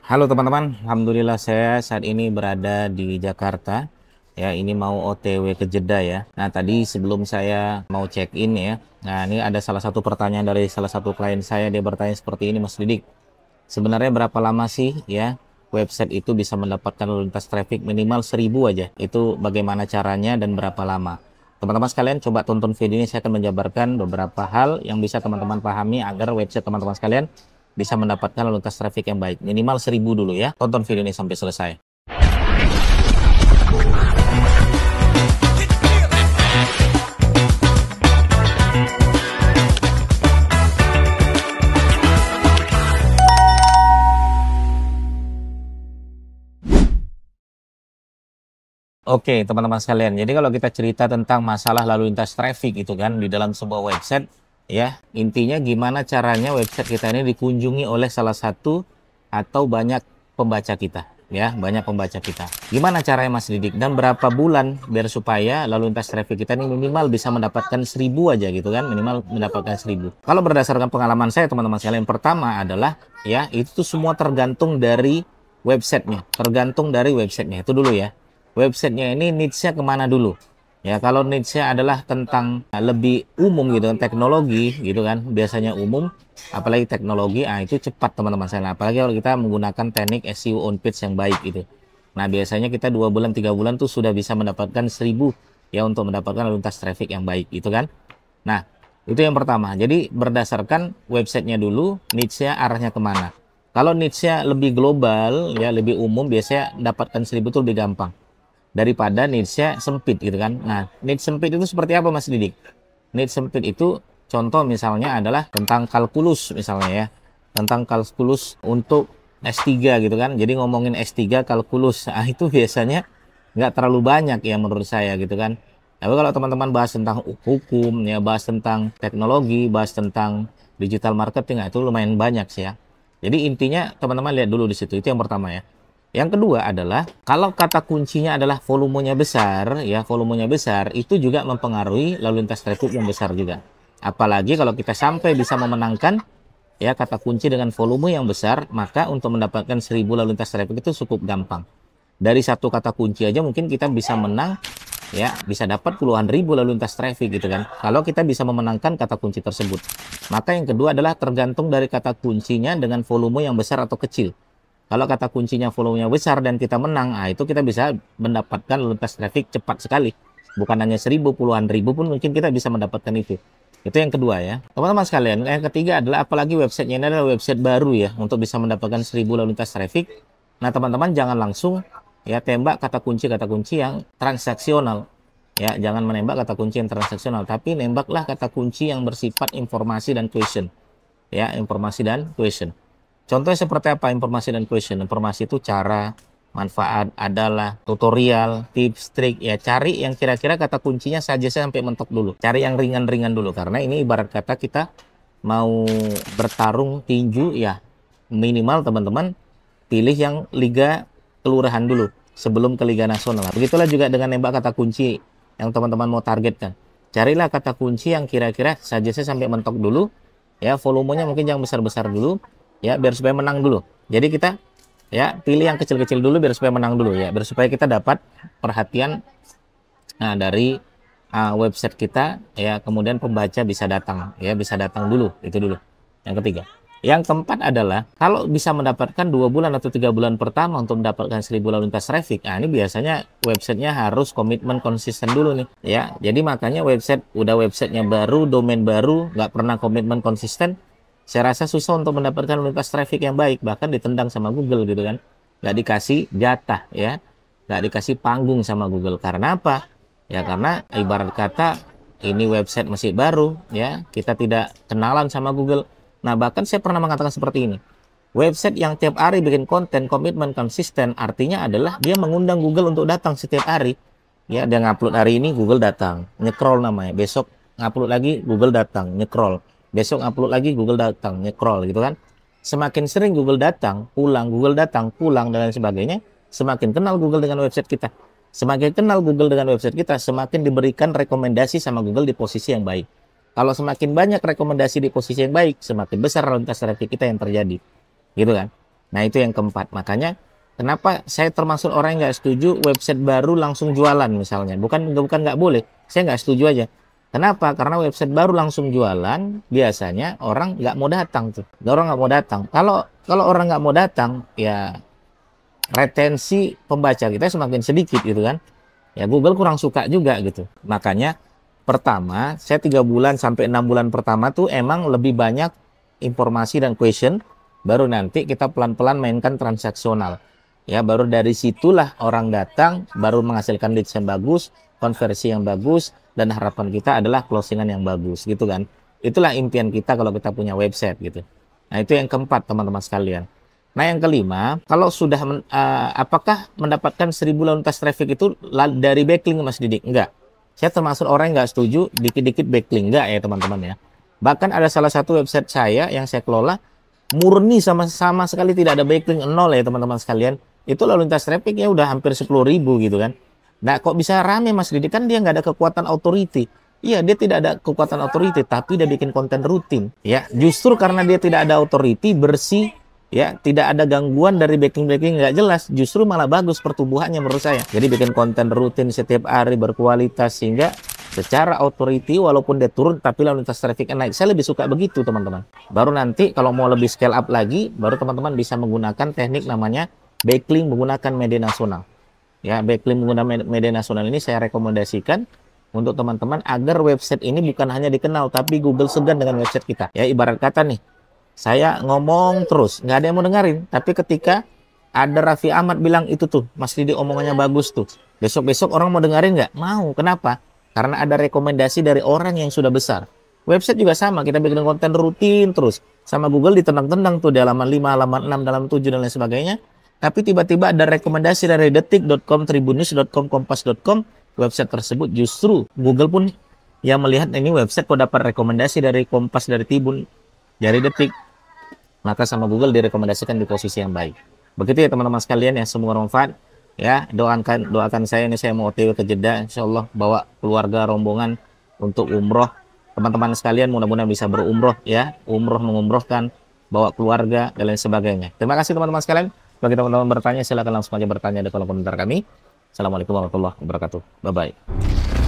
Halo teman-teman, Alhamdulillah saya saat ini berada di Jakarta. Ya, ini mau OTW ke Jeddah ya. Nah, tadi sebelum saya mau check-in ya. Nah, ini ada salah satu pertanyaan dari salah satu klien saya. Dia bertanya seperti ini, Mas Didik. Sebenarnya berapa lama sih ya website itu bisa mendapatkan lalu lintas traffic minimal 1000 aja? Itu bagaimana caranya dan berapa lama? Teman-teman sekalian coba tonton video ini, saya akan menjabarkan beberapa hal yang bisa teman-teman pahami agar website teman-teman sekalian bisa mendapatkan lalu lintas traffic yang baik. Minimal 1000 dulu ya. Tonton video ini sampai selesai. Oke, teman-teman sekalian. Jadi kalau kita cerita tentang masalah lalu lintas traffic itu kan di dalam sebuah website, ya, intinya gimana caranya website kita ini dikunjungi oleh salah satu atau banyak pembaca kita, ya, banyak pembaca kita. Gimana caranya Mas Didik dan berapa bulan biar supaya lalu lintas traffic kita ini minimal bisa mendapatkan 1000 aja gitu kan, minimal mendapatkan 1000. Kalau berdasarkan pengalaman saya teman-teman sekalian, pertama adalah ya, itu semua tergantung dari websitenya, tergantung dari websitenya itu dulu ya. Websitenya ini niche-nya kemana dulu ya. Kalau niche-nya adalah tentang lebih umum gitu kan, teknologi gitu kan, biasanya umum, apalagi teknologi, itu cepat teman-teman saya. Apalagi kalau kita menggunakan teknik SEO on page yang baik gitu. Nah, biasanya kita 2 bulan 3 bulan tuh sudah bisa mendapatkan 1000 ya, untuk mendapatkan lalu lintas traffic yang baik itu kan. Nah, itu yang pertama. Jadi berdasarkan websitenya dulu, niche-nya arahnya kemana. Kalau niche-nya lebih global ya, lebih umum, biasanya dapatkan 1000 itu lebih gampang daripada niche-nya sempit gitu kan. Nah, niche sempit itu seperti apa Mas Didik? Niche sempit itu contoh misalnya adalah tentang kalkulus misalnya ya. Tentang kalkulus untuk S3 gitu kan. Jadi ngomongin S3 kalkulus, itu biasanya nggak terlalu banyak ya menurut saya gitu kan. Tapi kalau teman-teman bahas tentang hukum ya, bahas tentang teknologi, bahas tentang digital marketing, itu lumayan banyak sih ya. Jadi intinya teman-teman lihat dulu di situ, itu yang pertama ya. Yang kedua adalah kalau kata kuncinya adalah volumenya besar, ya volumenya besar, itu juga mempengaruhi lalu lintas traffic yang besar juga. Apalagi kalau kita sampai bisa memenangkan ya kata kunci dengan volume yang besar, maka untuk mendapatkan 1000 lalu lintas traffic itu cukup gampang. Dari satu kata kunci aja mungkin kita bisa menang ya, bisa dapat puluhan ribu lalu lintas traffic gitu kan. Kalau kita bisa memenangkan kata kunci tersebut. Maka yang kedua adalah tergantung dari kata kuncinya dengan volume yang besar atau kecil. Kalau kata kuncinya volumenya besar dan kita menang, itu kita bisa mendapatkan lalu lintas traffic cepat sekali. Bukan hanya 1000, puluhan ribu pun mungkin kita bisa mendapatkan itu. Itu yang kedua ya. Teman-teman sekalian, yang ketiga adalah apalagi websitenya ini adalah website baru ya, untuk bisa mendapatkan 1000 lalu lintas traffic. Nah, teman-teman jangan langsung ya tembak kata kunci yang transaksional. Ya, jangan menembak kata kunci yang transaksional, tapi nembaklah kata kunci yang bersifat informasi dan question. Ya, informasi dan question. Contohnya seperti apa informasi dan question? Informasi itu cara, manfaat, adalah, tutorial, tips, trik. Ya, cari yang kira-kira kata kuncinya saja sampai mentok dulu. Cari yang ringan-ringan dulu. Karena ini ibarat kata kita mau bertarung tinju ya, minimal teman-teman pilih yang liga kelurahan dulu sebelum ke liga nasional. Begitulah juga dengan nembak kata kunci yang teman-teman mau targetkan. Carilah kata kunci yang kira-kira saja sampai mentok dulu. Ya, volumenya mungkin yang besar-besar dulu. Ya, biar supaya menang dulu. Jadi kita ya pilih yang kecil-kecil dulu biar supaya menang dulu ya, biar supaya kita dapat perhatian dari website kita ya, kemudian pembaca bisa datang ya, bisa datang dulu, itu dulu. Yang ketiga. Yang keempat adalah kalau bisa mendapatkan 2 bulan atau 3 bulan pertama untuk mendapatkan 1000 lalu lintas traffic. Nah, ini biasanya websitenya harus komitmen konsisten dulu nih ya. Jadi makanya websitenya baru, domain baru, nggak pernah komitmen konsisten, saya rasa susah untuk mendapatkan lalu lintas traffic yang baik, bahkan ditendang sama Google gitu kan, nggak dikasih jatah ya, nggak dikasih panggung sama Google. Karena apa ya? Karena ibarat kata ini website masih baru ya, kita tidak kenalan sama Google. Nah, bahkan saya pernah mengatakan seperti ini, website yang tiap hari bikin konten komitmen konsisten, artinya adalah dia mengundang Google untuk datang setiap hari ya. Dia ngupload hari ini, Google datang, nge-crawl namanya, besok ngupload lagi, Google datang, nge-crawl, besok upload lagi, Google datang, nge-crawl gitu kan. Semakin sering Google datang, pulang, Google datang, pulang, dan lain sebagainya, semakin kenal Google dengan website kita. Semakin kenal Google dengan website kita, semakin diberikan rekomendasi sama Google di posisi yang baik. Kalau semakin banyak rekomendasi di posisi yang baik, semakin besar lalu lintas traffic kita yang terjadi. Gitu kan. Nah, itu yang keempat. Makanya kenapa saya termasuk orang yang nggak setuju website baru langsung jualan misalnya. Bukan nggak boleh. Saya nggak setuju aja. Kenapa? Karena website baru langsung jualan, biasanya orang nggak mau datang tuh. Orang nggak mau datang. Kalau orang nggak mau datang, ya retensi pembaca kita semakin sedikit gitu kan. Ya Google kurang suka juga gitu. Makanya pertama, saya 3 bulan sampai 6 bulan pertama tuh emang lebih banyak informasi dan question, baru nanti kita pelan-pelan mainkan transaksional. Ya, baru dari situlah orang datang, baru menghasilkan leads yang bagus, konversi yang bagus, dan harapan kita adalah closingan yang bagus gitu kan. Itulah impian kita kalau kita punya website gitu. Nah, itu yang keempat teman-teman sekalian. Nah, yang kelima, kalau sudah apakah mendapatkan 1000 lalu lintas traffic itu dari backlink Mas Didik? Enggak. Saya termasuk orang yang nggak setuju dikit-dikit backlink. Enggak ya teman-teman ya. Bahkan ada salah satu website saya yang saya kelola, murni sama sekali tidak ada backlink, nol ya teman-teman sekalian. Itu lalu lintas trafficnya udah hampir 10.000 gitu kan. Nah, kok bisa rame Mas Didik? Kan dia nggak ada kekuatan authority. Iya, dia tidak ada kekuatan authority, tapi dia bikin konten rutin. Ya, justru karena dia tidak ada authority, bersih, ya, tidak ada gangguan dari backing nggak jelas, justru malah bagus pertumbuhannya menurut saya. Jadi bikin konten rutin setiap hari berkualitas, sehingga secara authority walaupun dia turun tapi lalu lintas trafficnya naik. Saya lebih suka begitu teman-teman. Baru nanti kalau mau lebih scale up lagi, baru teman-teman bisa menggunakan teknik namanya backlink menggunakan media nasional. Ya, backlink menggunakan media nasional ini saya rekomendasikan untuk teman-teman agar website ini bukan hanya dikenal, tapi Google segan dengan website kita. Ya, ibarat kata nih, saya ngomong terus, nggak ada yang mau dengerin. Tapi ketika ada Raffi Ahmad bilang itu tuh, Mas Didi omongannya bagus tuh. Besok-besok orang mau dengerin nggak? Mau. Kenapa? Karena ada rekomendasi dari orang yang sudah besar. Website juga sama, kita bikin konten rutin terus. Sama Google ditendang-tendang tuh di halaman 5, halaman 6, halaman 7, dan lain sebagainya. Tapi tiba-tiba ada rekomendasi dari detik.com, tribunnews.com, kompas.com. Website tersebut justru Google pun yang melihat ini website kok dapat rekomendasi dari Kompas, dari Tribun, dari Detik, maka sama Google direkomendasikan di posisi yang baik. Begitu ya teman-teman sekalian ya, semoga bermanfaat ya. Doakan saya, ini saya mau OTW ke Jeddah, insyaallah bawa keluarga rombongan untuk umroh. Teman-teman sekalian mudah-mudahan bisa berumroh ya, umroh mengumrohkan, bawa keluarga dan lain sebagainya. Terima kasih teman-teman sekalian. Bagi teman-teman bertanya, silakan langsung aja bertanya di kolom komentar kami. Assalamualaikum warahmatullahi wabarakatuh. Bye bye.